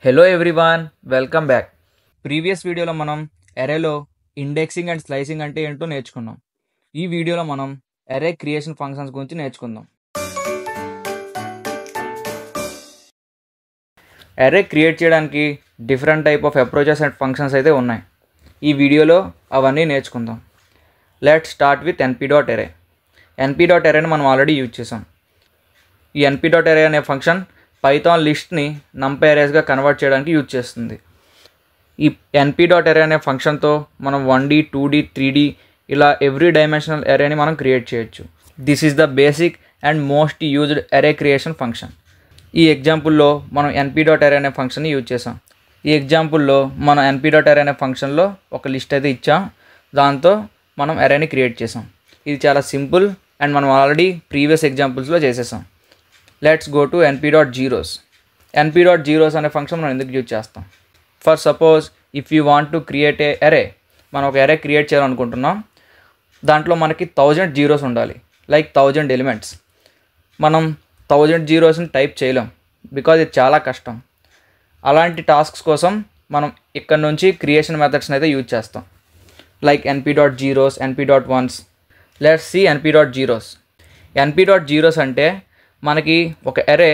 Hello everyone, welcome back. Previous వీడియోలో మనం అరేలో indexing and slicing అంటే ఏంటో నేర్చుకున్నాం. ఈ వీడియోలో మనం అరే క్రియేషన్ ఫంక్షన్స్ గురించి నేర్చుకుందాం. అరే క్రియేట్ చేయడానికి different type of approaches and functions అయితే ఉన్నాయి. ఈ వీడియోలో అవన్నీ నేర్చుకుందాం. Let's start with np.array. np.arrayని మనం ఆల్రెడీ యూజ్ చేసాం. ఈ np.array అనే ఫంక్షన్ పైథాన్ లిస్ట్ని నంపై అరేస్గా కన్వర్ట్ చేయడానికి యూజ్ చేస్తుంది. ఈ np.array అనే ఫంక్షన్తో మనం 1D 2D 3D ఇలా ఎవ్రీ డైమెన్షనల్ అరేని మనం క్రియేట్ చేయొచ్చు. This is the basic and most used అరే క్రియేషన్ ఫంక్షన్. ఈ ఎగ్జాంపుల్లో మనం np.array అనే ఫంక్షన్ని యూజ్ చేసాం. ఈ ఎగ్జాంపుల్లో మనం np.array అనే ఫంక్షన్లో ఒక లిస్ట్ అయితే ఇచ్చాం. దాంతో మనం అరేని క్రియేట్ చేసాం. ఇది చాలా సింపుల్ అండ్ మనం ఆల్రెడీ ప్రీవియస్ ఎగ్జాంపుల్స్లో చేసేసాం. Let's go to np.zeros. np.zeros అనే ఫంక్షన్ మనం ఎందుకు యూజ్ చేస్తాం? For suppose if you want to create a అరే, మనం ఒక అరే క్రియేట్ చేయాలనుకుంటున్నాం. దాంట్లో మనకి 1000 జీరోస్ ఉండాలి, లైక్ 1000 ఎలిమెంట్స్. మనం 1000 జీరోస్ని టైప్ చేయలేం, బికాజ్ ఇది చాలా కష్టం. అలాంటి టాస్క్స్ కోసం మనం ఇక్కడ నుంచి క్రియేషన్ మెథడ్స్ని అయితే యూజ్ చేస్తాం, like np.zeros, np.ones. Let's see np.zeros. np.zeros అంటే మనకి ఒక అరే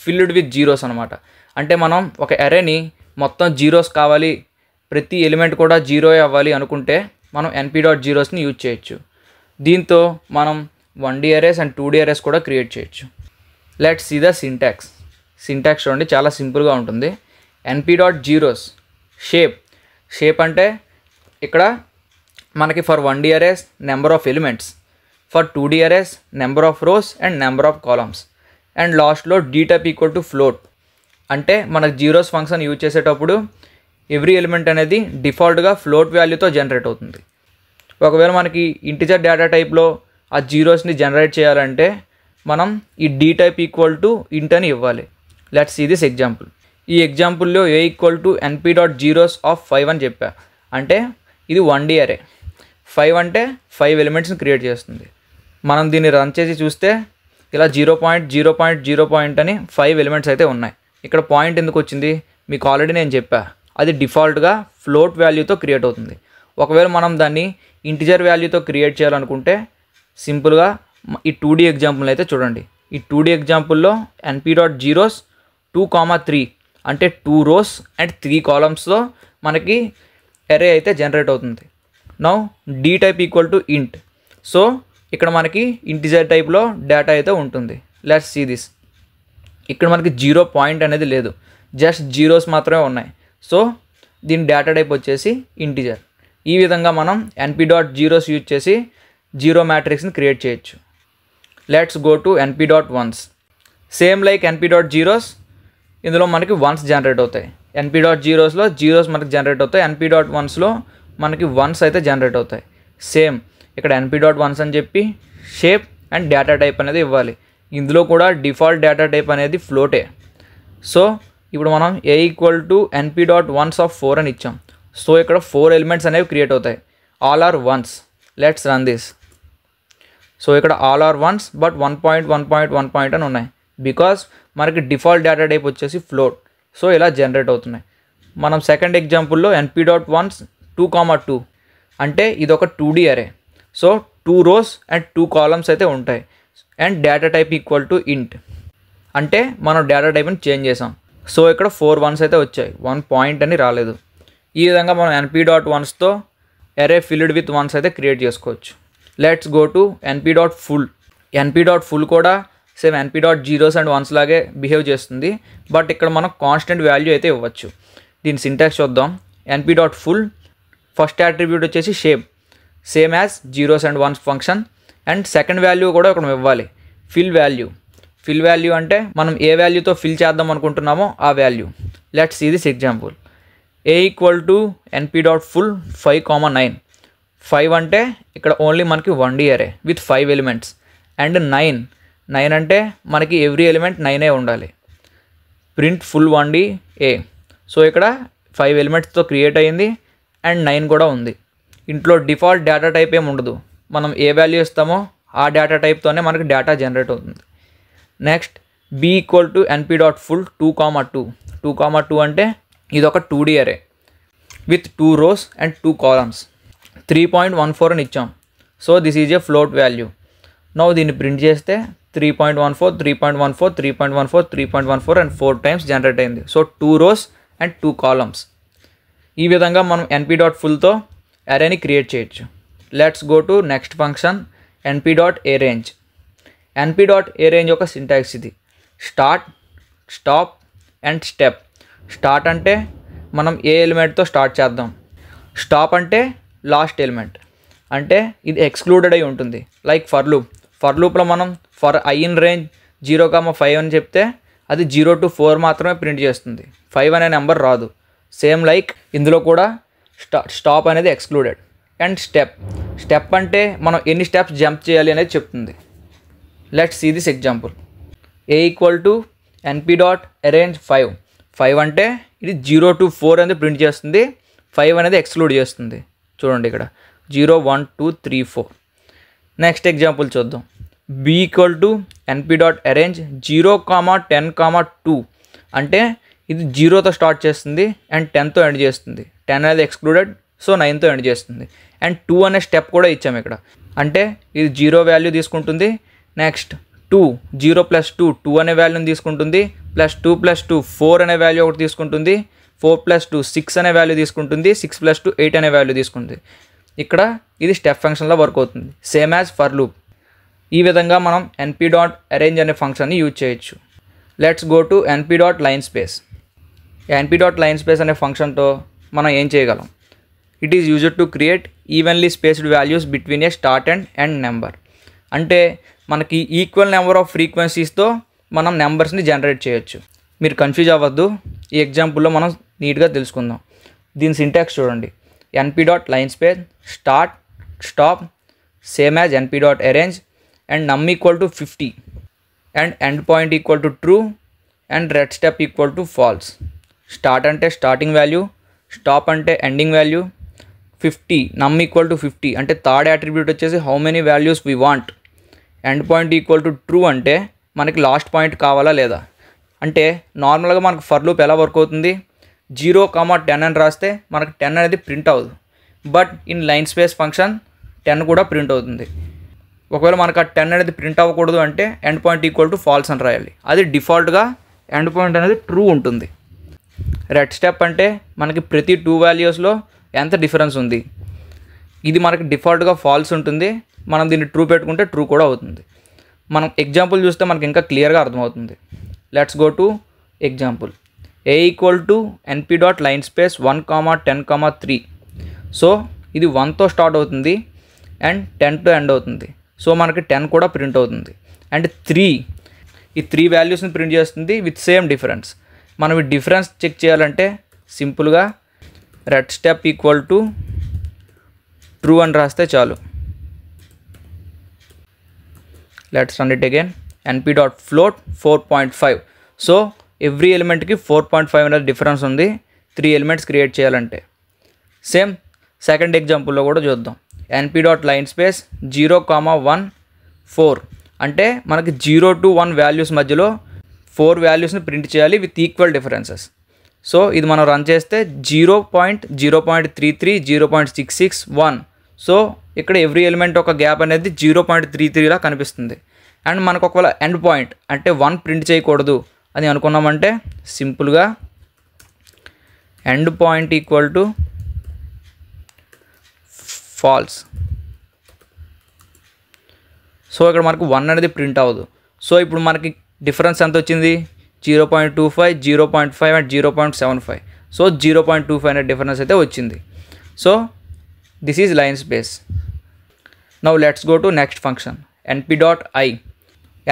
ఫిల్డ్ విత్ జీరోస్ అనమాట. అంటే మనం ఒక అరేని మొత్తం జీరోస్ కావాలి, ప్రతి ఎలిమెంట్ కూడా జీరో అవ్వాలి అనుకుంటే మనం np.zerosని యూజ్ చేయొచ్చు. దీంతో మనం 1D arrays and 2D arrays కూడా క్రియేట్ చేయొచ్చు. Let's see the syntax. Syntax చూడండి, చాలా సింపుల్గా ఉంటుంది. np.zeros షేప్ అంటే ఇక్కడ మనకి for 1D arrays number of elements, for 2D arrays number of rows and number of columns, and లాస్ట్లో dtype ఈక్వల్ టు ఫ్లోట్. అంటే మనకు జీరోస్ ఫంక్షన్ యూజ్ చేసేటప్పుడు ఎవ్రీ ఎలిమెంట్ అనేది డిఫాల్ట్గా ఫ్లోట్ వాల్యూతో జనరేట్ అవుతుంది. ఒకవేళ మనకి ఇంటిజర్ డేటా టైప్లో ఆ జీరోస్ని జనరేట్ చేయాలంటే మనం ఈ dtype ఈక్వల్ టు int అని ఇవ్వాలి. Let's see this example. ఈ ఎగ్జాంపుల్లో a equal to np.zeros of 5 అని చెప్పా. అంటే ఇది 1D array. 5 అంటే 5 ఎలిమెంట్స్ని క్రియేట్ చేస్తుంది. మనం దీన్ని రన్ చేసి చూస్తే ఇలా 0.0.0 అని 5 ఎలిమెంట్స్ అయితే ఉన్నాయి. ఇక్కడ పాయింట్ ఎందుకు వచ్చింది మీకు ఆల్రెడీ నేను చెప్పా. అది డిఫాల్ట్గా ఫ్లోట్ వాల్యూతో క్రియేట్ అవుతుంది. ఒకవేళ మనం దాన్ని ఇంటిజర్ వాల్యూతో క్రియేట్ చేయాలనుకుంటే సింపుల్గా ఈ 2D ఎగ్జాంపుల్ అయితే చూడండి. ఈ 2D ఎగ్జాంపుల్లో np.zeros 2,3 అంటే 2 రోస్ అండ్ 3 కాలమ్స్తో మనకి అరే అయితే జనరేట్ అవుతుంది. Now dtype equal to int. So ఇక్కడ మనకి ఇంటిజర్ టైప్లో డేటా అయితే ఉంటుంది. Let's see this. ఇక్కడ మనకి 0 పాయింట్ అనేది లేదు, జస్ట్ జీరోస్ మాత్రమే ఉన్నాయి. సో దీని డేటా టైప్ వచ్చేసి ఇంటిజర్. ఈ విధంగా మనం np.zeros యూజ్ చేసి జీరో మ్యాట్రిక్స్ని క్రియేట్ చేయొచ్చు. Let's go to np.ones. Same like np.zeros, ఇందులో మనకి వన్స్ జనరేట్ అవుతాయి. np.zerosలో జీరోస్ మనకి జనరేట్ అవుతాయి, np.onesలో మనకి వన్స్ అయితే జనరేట్ అవుతాయి. సేమ్ ఇక్కడ np.ones అని చెప్పి షేప్ అండ్ డేటా టైప్ అనేది ఇవ్వాలి. ఇందులో కూడా డిఫాల్ట్ డేటా టైప్ అనేది ఫ్లోటే. సో ఇప్పుడు మనం a equal to np.ones of 4 అని ఇచ్చాం. సో ఇక్కడ 4 ఎలిమెంట్స్ అనేవి క్రియేట్ అవుతాయి. All are ones. Let's run this. So ఇక్కడ ఆల్ ఆర్ వన్స్ బట్ 1.1.1 అని ఉన్నాయి, బికాస్ మనకి డిఫాల్ట్ డేటా టైప్ వచ్చేసి ఫ్లోట్. సో ఇలా జనరేట్ అవుతున్నాయి. మనం సెకండ్ ఎగ్జాంపుల్లో np.ones 2,2 అంటే ఇది ఒక 2D అరే. సో 2 రోస్ అండ్ 2 కాలమ్స్ అయితే ఉంటాయి and data type equal to int. అంటే మనం డేటా టైప్ని చేంజ్ చేసాం. సో ఇక్కడ 4 వన్స్ అయితే వచ్చాయి, 1 పాయింట్ అని రాలేదు. ఈ విధంగా మనం np.onesతో అరే ఫిల్డ్ విత్ వన్స్ అయితే క్రియేట్ చేసుకోవచ్చు. Let's go to np.full. np.full కూడా సేమ్ np.zeros అండ్ వన్స్ లాగే బిహేవ్ చేస్తుంది, బట్ ఇక్కడ మనం కాన్స్టెంట్ వాల్యూ అయితే ఇవ్వచ్చు. దీని సింటాక్స్ చూద్దాం. np.full ఫస్ట్ అట్రిబ్యూట్ వచ్చేసి shape, same as zeros and once function, and second value కూడా ఒకటి ఇవ్వాలి, ఫిల్ వాల్యూ అంటే మనం ఏ వాల్యూతో ఫిల్ చేద్దాం అనుకుంటున్నామో ఆ value. Let's see this example. a equal to np.full 5,9. 5 అంటే ఇక్కడ ఓన్లీ మనకి 1D అరే విత్ 5 ఎలిమెంట్స్, అండ్ 9 అంటే మనకి ఎవ్రీ ఎలిమెంట్ 9 ఉండాలి. Print full 1D a. So ఇక్కడ 5 ఎలిమెంట్స్తో క్రియేట్ అయ్యింది అండ్ 9 కూడా ఉంది. ఇంట్లో డిఫాల్ట్ డేటా టైప్ ఏమి ఉండదు, మనం ఏ వాల్యూ ఇస్తామో ఆ డేటా టైప్తోనే మనకి డేటా జనరేట్ అవుతుంది. Next b equal to np.full 2,2. 2, అంటే ఇది ఒక 2D అరే విత్ 2 rows అండ్ 2 columns. 3.14 అని ఇచ్చాం. So this is a float value. Now దీన్ని ప్రింట్ చేస్తే 3.14, 3.14, 3.14, 3.14 అండ్ 4 times జనరేట్ అయింది. So 2 rows and 2 columns. ఈ విధంగా మనం np.fullతో అరేని క్రియేట్ చేయొచ్చు. Let's go to next function np.arange. np.arange యొక్క సింటాక్స్ ఇది. Start, stop and step. Start అంటే మనం ఏ ఎలిమెంట్తో స్టార్ట్ చేద్దాం. స్టాప్ అంటే లాస్ట్ ఎలిమెంట్, అంటే ఇది ఎక్స్క్లూడెడ్ అయి ఉంటుంది. లైక్ ఫర్ లూప్లో మనం ఫర్ i in range 0,5 అని చెప్తే అది 0 to 4 మాత్రమే ప్రింట్ చేస్తుంది, 5 అనే నెంబర్ రాదు. సేమ్ లైక్ ఇందులో కూడా స్టాప్ అనేది ఎక్స్క్లూడెడ్. అండ్ స్టెప్ అంటే మనం ఎన్ని స్టెప్స్ జంప్ చేయాలి అనేది చెప్తుంది. Let's see this example. a = np.arange 5. 5 అంటే ఇది 0 to 4 అనేది ప్రింట్ చేస్తుంది, 5 అనేది ఎక్స్క్లూడ్ చేస్తుంది. చూడండి ఇక్కడ 0, 1, 2, 3, 4. నెక్స్ట్ ఎగ్జాంపుల్ చూద్దాం. b = np.arange 0, 10, 2. అంటే ఇది 0తో స్టార్ట్ చేస్తుంది అండ్ 10తో ఎండ్ చేస్తుంది. 10 అనేది ఎక్స్క్లూడెడ్, సో 9తో ఎండ్ చేస్తుంది. అండ్ 2 అనే స్టెప్ కూడా ఇచ్చాము ఇక్కడ, అంటే ఇది 0 వాల్యూ తీసుకుంటుంది. నెక్స్ట్ 0 + 2 అనే వాల్యూని తీసుకుంటుంది, +2 + 2 4 అనే వాల్యూ ఒకటి తీసుకుంటుంది, 4 + 2 6 అనే వాల్యూ తీసుకుంటుంది, 6 + 2 8 అనే వాల్యూ తీసుకుంటుంది. ఇక్కడ ఇది స్టెప్ ఫంక్షన్లో వర్క్ అవుతుంది, సేమ్ యాజ్ ఫర్ లూప్. ఈ విధంగా మనం np.arange అనే ఫంక్షన్ని యూజ్ చేయొచ్చు. Let's go to np.linspace. np.linspace అనే ఫంక్షన్తో మనం ఏం చేయగలం? It is used to create evenly spaced values between A start and end number. అంటే మనకి ఈక్వల్ నెంబర్ ఆఫ్ ఫ్రీక్వెన్సీస్తో మనం నెంబర్స్ని జనరేట్ చేయొచ్చు. మీరు కన్ఫ్యూజ్ అవ్వద్దు, ఈ ఎగ్జాంపుల్లో మనం నీట్గా తెలుసుకుందాం. దీని సింటాక్స్ చూడండి. np.linspace start, stop same as np.arange and num = 50 and end point = true and red step = false. Start అంటే స్టార్టింగ్ వాల్యూ, స్టాప్ అంటే ఎండింగ్ వాల్యూ, 50 num = 50 అంటే థర్డ్ అట్రిబ్యూట్ వచ్చేసి how many values we want. End point = true అంటే మనకి last point కావాలా లేదా. అంటే నార్మల్గా మనకు ఫర్ లూప్ ఎలా వర్క్ అవుతుంది, 0, 10 అని రాస్తే మనకు 10 అనేది ప్రింట్ అవ్వదు. But in line space function 10 కూడా ప్రింట్ అవుతుంది. ఒకవేళ మనకు ఆ 10 అనేది ప్రింట్ అవ్వకూడదు అంటే ఎండ్ పాయింట్ = false అని రాయాలి. అది డిఫాల్ట్గా ఎండ్ పాయింట్ అనేది ట్రూ ఉంటుంది. రెడ్ స్టెప్ అంటే మనకి ప్రతి 2 వాల్యూస్లో ఎంత డిఫరెన్స్ ఉంది. ఇది మనకి డిఫాల్ట్గా ఫాల్స్ ఉంటుంది, మనం దీన్ని ట్రూ పెట్టుకుంటే ట్రూ కూడా అవుతుంది. మనం ఎగ్జాంపుల్ చూస్తే మనకి ఇంకా క్లియర్గా అర్థమవుతుంది. Let's go to example. a = np.linspace 1, 10, 3. So ఇది 1తో స్టార్ట్ అవుతుంది అండ్ 10తో ఎండ్ అవుతుంది. సో మనకి 10 కూడా ప్రింట్ అవుతుంది. అండ్ 3 ఈ 3 వాల్యూస్ని ప్రింట్ చేస్తుంది విత్ సేమ్ డిఫరెన్స్. మనం ఈ డిఫరెన్స్ చెక్ చేయాలంటే సింపుల్గా రెడ్ స్టెప్ = ట్రూ అని రాస్తే చాలు. Let's run it again. np.float 4.5. So every ఎలిమెంట్కి 4.5 అనేది డిఫరెన్స్ ఉంది 3 ఎలిమెంట్స్ క్రియేట్ చేయాలంటే. సేమ్ సెకండ్ ఎగ్జాంపుల్లో కూడా చూద్దాం. np.linspace 0, 1, 4 అంటే మనకి 0 to 1 వాల్యూస్ మధ్యలో 4 వాల్యూస్ని ప్రింట్ చేయాలి విత్ ఈక్వల్ డిఫరెన్సెస్. సో ఇది మనం రన్ చేస్తే 0.0.33, 0.66, 1. సో ఇక్కడ ఎవ్రీ ఎలిమెంట్ ఒక గ్యాప్ అనేది 0.33లా కనిపిస్తుంది. అండ్ మనకు ఒకవేళ ఎండ్ పాయింట్ అంటే 1 ప్రింట్ చేయకూడదు అని అనుకున్నామంటే సింపుల్గా ఎండ్ పాయింట్ = false. సో ఇక్కడ మనకు 1 అనేది ప్రింట్ అవ్వదు. సో ఇప్పుడు మనకి డిఫరెన్స్ ఎంత వచ్చింది, 0.25, 0.5 అండ్ 0.75. సో 0.25 అనే డిఫరెన్స్ అయితే వచ్చింది. So this is line space. Now let's go to next function np.i.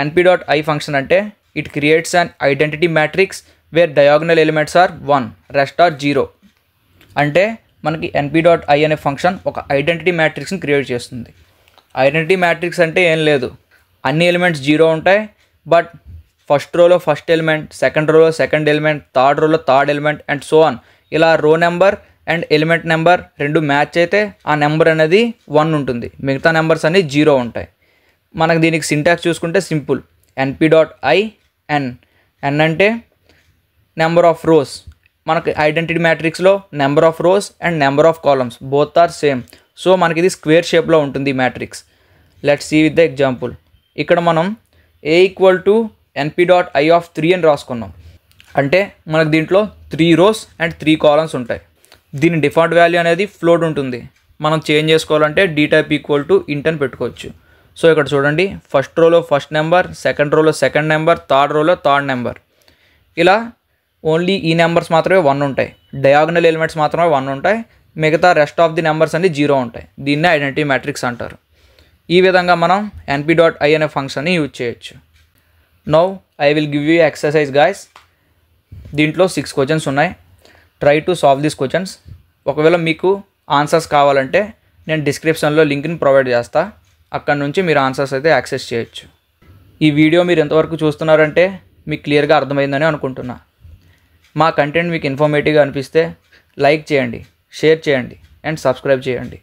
np.i function అంటే it creates an identity matrix where diagonal elements are 1, rest are 0. అంటే మనకి np.i అనే ఫంక్షన్ ఒక ఐడెంటిటీ మ్యాట్రిక్స్ని create చేస్తుంది. ఐడెంటిటీ మ్యాట్రిక్స్ అంటే ఏం లేదు, అన్ని ఎలిమెంట్స్ 0 ఉంటాయి, బట్ ఫస్ట్ రోలో ఫస్ట్ ఎలిమెంట్, సెకండ్ రోలో సెకండ్ ఎలిమెంట్, థర్డ్ రోలో third element and so on. ఇలా row number and element number 2 match అయితే ఆ నెంబర్ అనేది 1 ఉంటుంది, మిగతా నెంబర్స్ అన్నీ 0 ఉంటాయి. మనకు దీనికి సింటాక్స్ చూసుకుంటే సింపుల్. np.i n అంటే నెంబర్ ఆఫ్ రోస్. మనకి ఐడెంటిటీ మ్యాట్రిక్స్లో number of rows and number of columns both are same. So మనకి ఇది స్క్వేర్ షేప్లో ఉంటుంది ఈ matrix. Let's see with the example. ఇక్కడ మనం A = np.i(3) అని రాసుకున్నాం. అంటే మనకు దీంట్లో 3 రోస్ అండ్ 3 కాలమ్స్ ఉంటాయి. దీని డిఫాల్ట్ వాల్యూ అనేది ఫ్లోట్ ఉంటుంది. మనం చేంజ్ చేసుకోవాలంటే dtype = int అని పెట్టుకోవచ్చు. సో ఇక్కడ చూడండి, ఫస్ట్ రోలో ఫస్ట్ నెంబర్, సెకండ్ రోలో సెకండ్ నెంబర్, థర్డ్ రోలో థర్డ్ నెంబర్. ఇలా ఓన్లీ ఈ నెంబర్స్ మాత్రమే 1 ఉంటాయి. డయాగనల్ ఎలిమెంట్స్ మాత్రమే 1 ఉంటాయి. మిగతా రెస్ట్ ఆఫ్ ది నెంబర్స్ అన్ని 0 ఉంటాయి. దీన్నే ఐడెంటిటీ మ్యాట్రిక్స్ అంటారు. ఈ విధంగా మనం np.i అనే ఫంక్షన్ని యూజ్ చేయొచ్చు. Now I will give you exercise guys. దీంట్లో 6 క్వశ్చన్స్ ఉన్నాయి. Try to solve these questions. ఒకవేళ మీకు ఆన్సర్స్ కావాలంటే నేను డిస్క్రిప్షన్లో లింక్ని ప్రొవైడ్ చేస్తా. అక్కడ నుంచి మీరు ఆన్సర్స్ అయితే యాక్సెస్ చేయొచ్చు. ఈ వీడియో మీరు ఎంతవరకు చూస్తున్నారంటే మీకు క్లియర్గా అర్థమైందని అనుకుంటున్నా. మా కంటెంట్ మీకు ఇన్ఫర్మేటివ్గా అనిపిస్తే లైక్ చేయండి, షేర్ చేయండి అండ్ సబ్స్క్రైబ్ చేయండి.